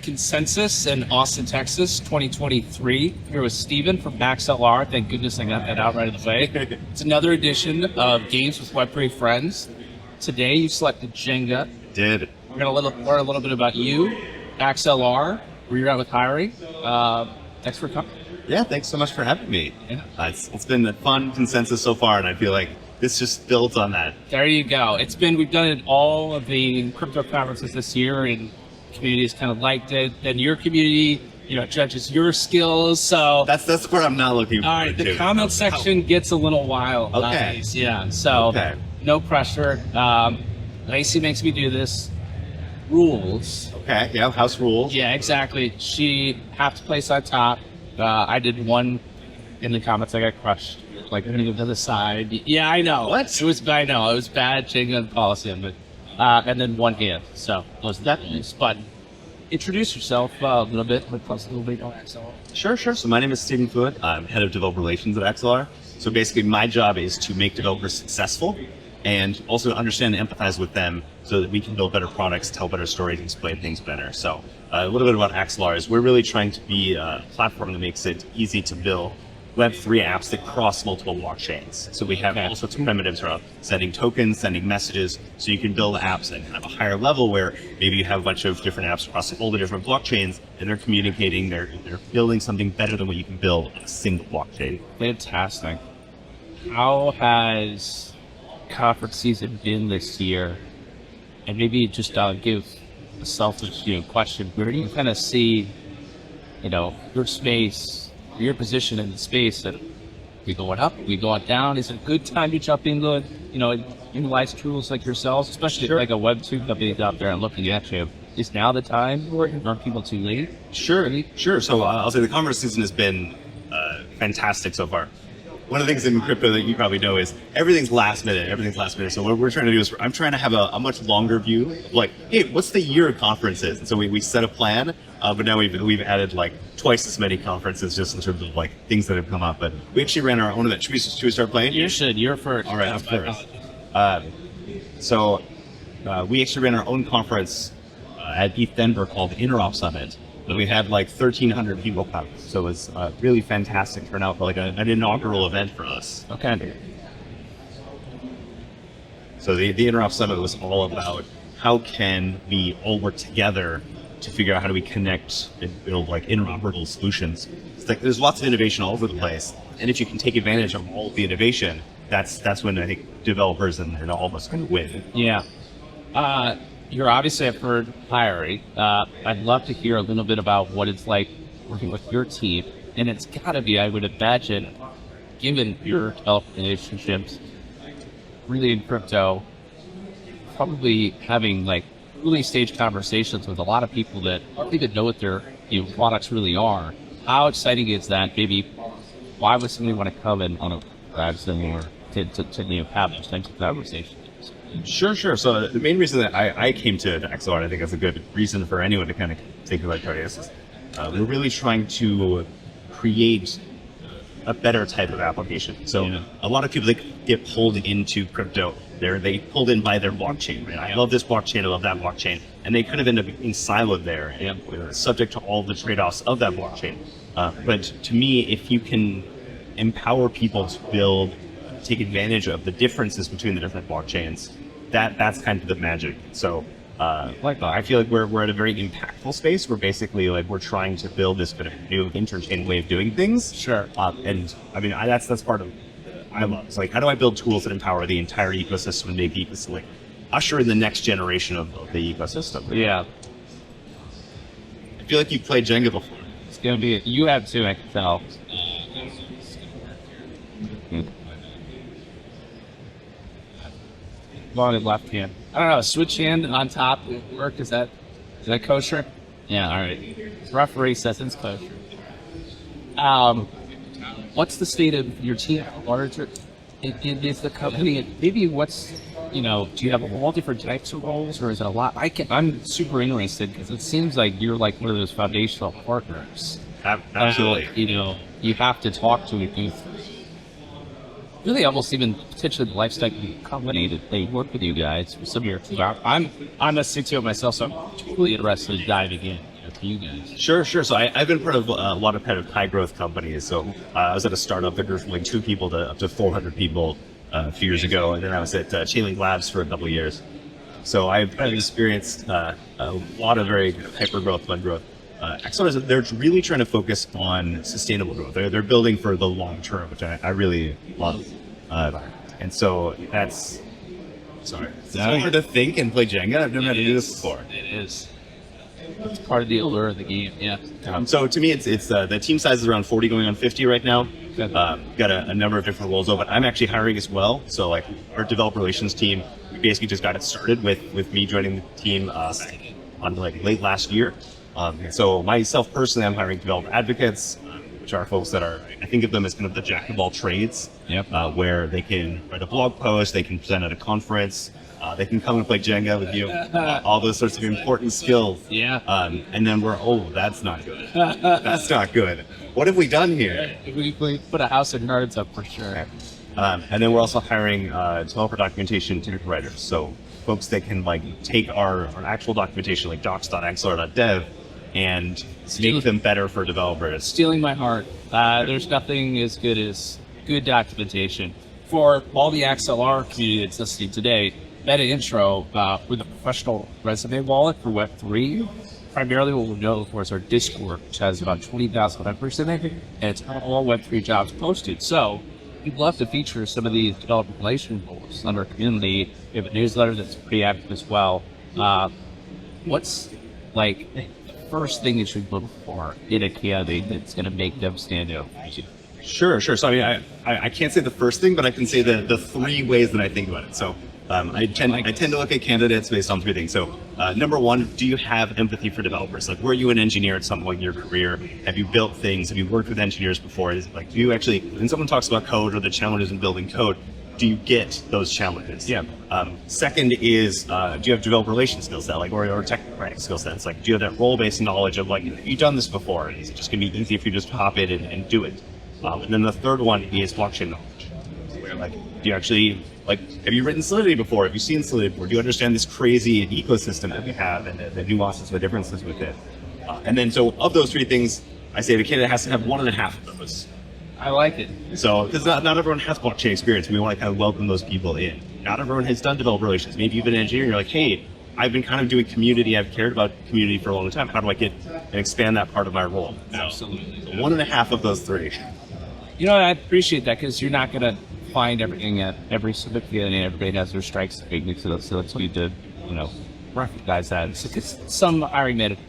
at Consensus in Austin, Texas, 2023. Here with Steven from Axelar. Thank goodness I got that out right in the way. It's another edition of Games with Web3 Frens. Today you selected Jenga. Did. We're going to learn a little bit about you, Axelar, where you're at with hiring. Thanks for coming. Yeah, thanks so much for having me. Yeah. It's been a fun Consensus so far, and I feel like this just builds on that. There you go. We've done it all of the crypto conferences this year, and communities kind of liked it. Then your community, judges your skills. So That's the part I'm not looking for. all right, the comment section gets a little wild. Okay. Nice. Yeah. So no pressure. Lacey makes me do this. Rules. Okay. Yeah. House rules. Yeah, exactly. She have to place on top. I did one in the comments. I got crushed. Like moving to the side. Yeah, I know. What? I know. It was bad Jenga policy, but and then one hand. So it was that nice. But introduce yourself a little bit. Plus a little bit on Axelar. Sure. So my name is Steven Foot. I'm head of developer relations at Axelar. So basically, my job is to make developers successful, and also understand and empathize with them, so that we can build better products, tell better stories, and explain things better. So a little bit about Axelar is we're really trying to be a platform that makes it easy to build Web3 apps that cross multiple blockchains. So we have all sorts of primitives around sending tokens, sending messages, so you can build apps at kind of a higher level where maybe you have a bunch of different apps across all the different blockchains, and they're communicating, they're building something better than what you can build on a single blockchain. Fantastic. How has conference season been this year? And maybe just give a selfish question. Where do you kind of see, your space, your position in the space? That we going up, we going down? Is it a good time to jump in, utilize tools like yourselves, especially like a Web2 company out there and looking at you? Is now the time, or aren't people too late? Sure. So I'll say the conference season has been fantastic so far. One of the things in crypto that you probably know is everything's last minute. So what we're trying to do is I'm trying to have a much longer view of like, hey, what's the year of conferences? And so we set a plan, but now we've added like twice as many conferences just in terms of like things that have come up. But we actually ran our own event. Should we start playing? You should. You're first. All right, of course. So we actually ran our own conference at ETH Denver called the Interop Summit. We had like 1,300 people come, so it was really fantastic turnout for like an inaugural event for us. Okay. So the Interop Summit was all about how can we all work together to figure out how do we connect and build like interoperable solutions. It's like there's lots of innovation all over the place, and if you can take advantage of all of the innovation, that's when I think developers and all of us can win. Yeah. You're obviously a hiring. I'd love to hear a little bit about what it's like working with your team. And it's got to be, I would imagine, given your development relationships, really in crypto, probably having like early stage conversations with a lot of people that don't even know what their products really are. How exciting is that? Maybe why would somebody want to come in on a them or to have those types of conversations? Sure. So the main reason that I came to Axelar, and I think that's a good reason for anyone to kind of think about Cardias, is we're really trying to create a better type of application. So a lot of people that get pulled into crypto, they pulled in by their blockchain. Right? I love this blockchain, I love that blockchain, and they kind of end up being siloed there and subject to all the trade-offs of that blockchain. But to me, if you can empower people to take advantage of the differences between the different blockchains, that's kind of the magic. So I feel like we're at a very impactful space where basically like we're trying to build this kind of new interchain way of doing things. Sure. And I mean that's part of I love. It's like, how do I build tools that empower the entire ecosystem and make ecosystem like usher in the next generation of the ecosystem? Yeah. I feel like you've played Jenga before. It's gonna be you have too, I can tell. On the left hand. I don't know, switch hand on top would work. Is that kosher? Yeah, all right. Referee says it's kosher. What's the state of your team? Is the company, maybe what's, do you have all different types of roles, or is it a lot? I'm super interested because it seems like you're like one of those foundational partners. Absolutely. You have to talk to it. Really, almost even potentially the lifestyle company that they work with you guys for some of your. I'm a CTO myself, so I'm totally interested in diving in. to you guys? Sure. So I've been part of a lot of kind of high growth companies. So I was at a startup that grew from like 2 people to up to 400 people a few years ago. And then I was at Chainlink Labs for a couple of years. So I've experienced a lot of very hyper growth, fun growth. Axelar, they're really trying to focus on sustainable growth. They're building for the long term, which I really love. And so that's, it's hard to think and play Jenga. I've never had to do this before. It is. It's part of the allure of the game, yeah. So to me, it's the team size is around 40 going on 50 right now. Got a number of different roles open. I'm actually hiring as well. So like our developer relations team, we basically just got it started with me joining the team on like late last year. And so myself personally, I'm hiring developer advocates, which are folks that are, I think of them as kind of the jack of all trades, where they can write a blog post, they can present at a conference, they can come and play Jenga with you, all those sorts of important skills. Yeah. And then that's not good. That's not good. What have we done here? We put a house of nerds up for sure. And then we're also hiring developer documentation technical writers. So folks that can like take our actual documentation, like docs.axelar.dev, and make them better for developers. Stealing my heart. There's nothing as good as good documentation. For all the Axelar community that's listening today, Metaintro, with a professional resume wallet for Web3, primarily what we know, of course, our Discord, which has about 20,000 members in it, and it's all Web3 jobs posted. So we'd love to feature some of these developer relation roles on our community. We have a newsletter that's pretty active as well. What's like the first thing you should look for in a candidate that's going to make them stand out? Sure. So I mean, I can't say the first thing, but I can say the 3 ways that I think about it. So I tend to look at candidates based on 3 things. So number 1, do you have empathy for developers? Like, were you an engineer at some point in your career? Have you built things? Have you worked with engineers before? Is it like, do you actually, when someone talks about code or the challenges in building code, do you get those challenges? Yeah. Second is, do you have developer relations skill set, like, or technical writing skill sets? Like, do you have that role-based knowledge of like, have you done this before? Is it just gonna be easy if you just hop in and do it? And then the third one is blockchain knowledge. Where like, do you actually, like, have you written Solidity before? Have you seen Solidity before? Do you understand this crazy ecosystem that we have and the nuances, the differences with it? And then, so of those 3 things, I say the candidate has to have 1.5 of those. I like it. So, because not everyone has blockchain experience, and we want to kind of welcome those people in. Not everyone has done developer relations. Maybe you've been an engineer, and you're like, hey, I've been kind of doing community, I've cared about community for a long time. How do I get and expand that part of my role? Absolutely. So 1.5 of those 3. You know, I appreciate that because you're not going to find everything at every certificate, and everybody has their strengths and weaknesses. So it's good to, recognize that. Because some hiring managers,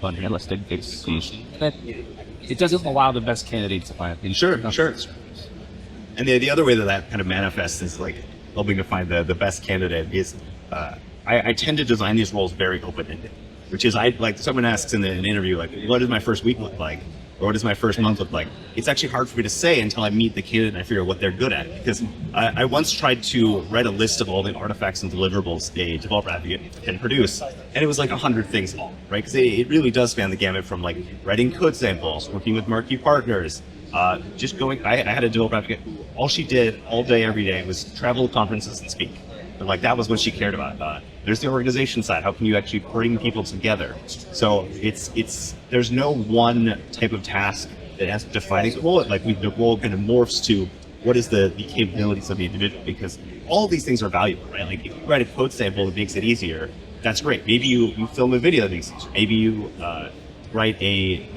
unrealistic expectations. That it doesn't allow the best candidates to find. Sure. And the other way that kind of manifests is like helping to find the best candidate is I tend to design these roles very open-ended, which is like someone asks in an interview, like, what does my first week look like? Or what does my first month look like? It's actually hard for me to say until I meet the candidate and I figure out what they're good at. Because I once tried to write a list of all the artifacts and deliverables a developer advocate can produce, and it was like 100 things long, right? Because it really does span the gamut from like writing code samples, working with marquee partners, just going. I had a developer advocate who all she did all day, every day was travel to conferences and speak. But like that was what she cared about. There's the organization side. How can you actually bring people together? So it's there's no one type of task that has to define a role. Like the role kind of morphs to what is the capabilities of the individual, because all of these things are valuable, right? Like if you write a code sample that makes it easier, that's great. Maybe you film a video that makes it easier. Maybe you write a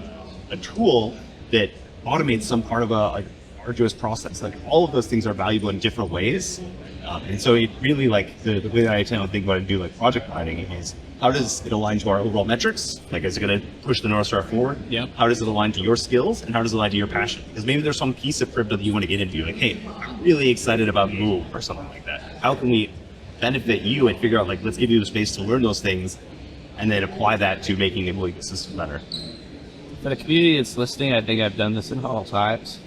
tool that automates some part of a arduous process. Like all of those things are valuable in different ways. And so it really, like the way that I tend to think about it and do like project planning is, how does it align to our overall metrics? Like, is it going to push the North Star forward? Yep. How does it align to your skills, and how does it align to your passion? Because maybe there's some piece of crypto that you want to get into. Like, hey, I'm really excited about Move or something like that. How can we benefit you and figure out, like, let's give you the space to learn those things and then apply that to making the ecosystem better? For the community that's listening, I think I've done this in all times.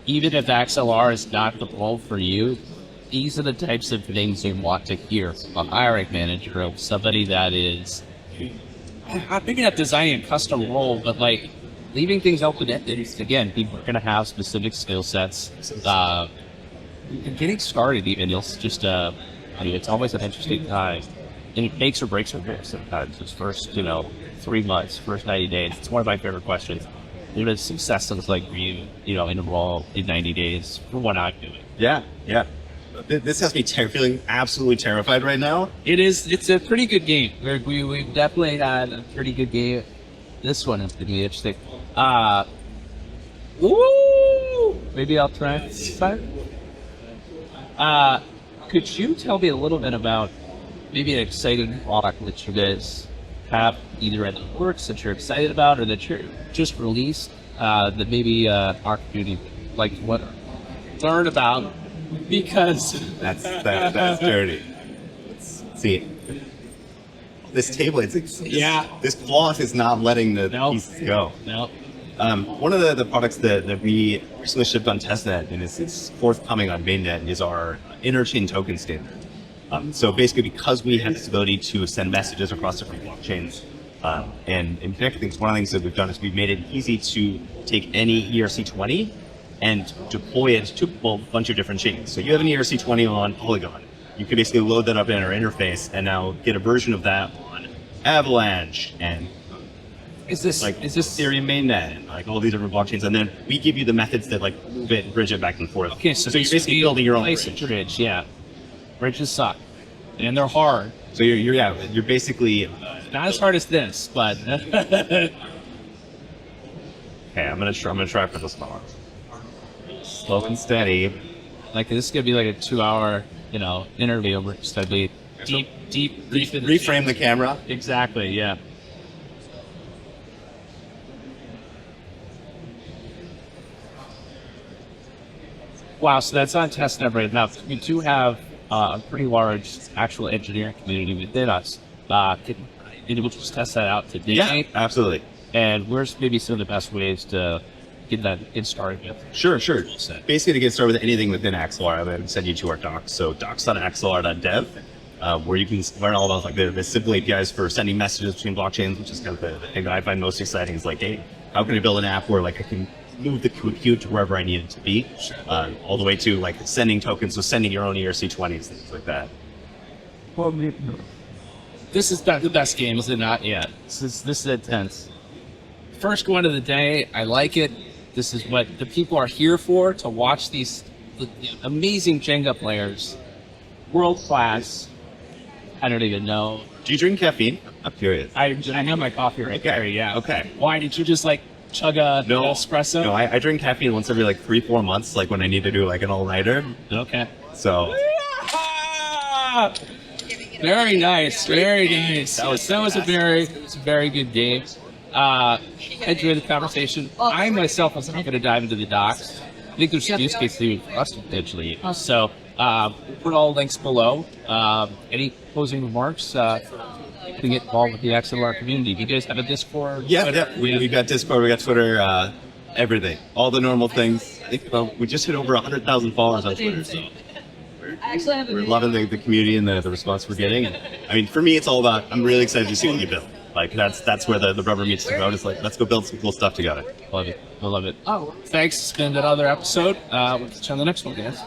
Even if XLR is not the role for you, these are the types of things you want to hear from a hiring manager, of somebody that is maybe not designing a custom role, but like leaving things open-ended. Again, people are going to have specific skill sets. Getting started, even, it's just it's always an interesting time. and it makes or breaks our business sometimes. It's first, 3 months, first 90 days. It's one of my favorite questions. What does success look like for you, involved in 90 days for what I'm doing? Yeah. This has me feeling absolutely terrified right now. It's a pretty good game. We've definitely had a pretty good game. This one is going to be interesting. Maybe I'll try this time. Could you tell me a little bit about maybe an exciting product that you guys have either in the works that you're excited about or that you're just released that maybe our community like what learn about? Because that's dirty. Let's see. This table, this cloth is not letting the pieces go. No. One of the products that we recently shipped on testnet and it's forthcoming on mainnet is our interchain token standard. So basically, because we have this ability to send messages across different blockchains and connect things, one of the things that we've done is we've made it easy to take any ERC20 and deploy it to a bunch of different chains. So you have an ERC20 on Polygon. You can basically load that up in our interface and now get a version of that on Avalanche and is this Ethereum mainnet and like all these different blockchains, and then we give you the methods that like move it and bridge it back and forth. Okay, so you're basically building your own bridge. Yeah, bridges suck, and they're hard. So you're basically not as hard as this, but okay. I'm gonna try for this one. Slow and steady. Like this is gonna be like a 2-hour, interview. We're just gonna be deep. Reframe the camera. Exactly. Yeah. Wow, so that's on testnet right now. We do have a pretty large actual engineering community within us. We'll just test that out today. Yeah, absolutely. And where's maybe some of the best ways to get started with? Sure. Basically, to get started with anything within Axelar, I would send you to our docs. So docs.axelar.dev, where you can learn all about like the simple APIs for sending messages between blockchains, which is kind of the thing that I find most exciting. Is like, hey, how can I build an app where like I can move the compute to wherever I need it to be, all the way to like sending tokens, so sending your own ERC20s, things like that. Well, this is the best game, is it not? Yeah, this is intense. First one of the day, I like it. This is what the people are here for, to watch these amazing Jenga players, world class. I don't even know. Do you drink caffeine? I'm curious. I have my coffee right there. Yeah. Okay. Why did you just like chug a espresso? No, I drink caffeine once every like 3-4 months, like when I need to do like an all-nighter. Okay. So. Very nice. That was a very good game. Enjoyed the conversation. I myself was not going to dive into the docs. I think there's use cases even for us to potentially use. So we'll put all links below. Any closing remarks? To get involved with the Axelar community. Do you guys have a Discord? Yeah. We've got Discord, we got Twitter, everything. All the normal things. I think we just hit over 100,000 followers on Twitter. So we're loving the community and the response we're getting. And, I mean, for me, it's all about, I'm really excited to see what you build. Like, that's where the rubber meets the road. It's like, let's go build some cool stuff together. I love it. Oh, thanks. It's been another episode. We'll catch you on the next one, guys.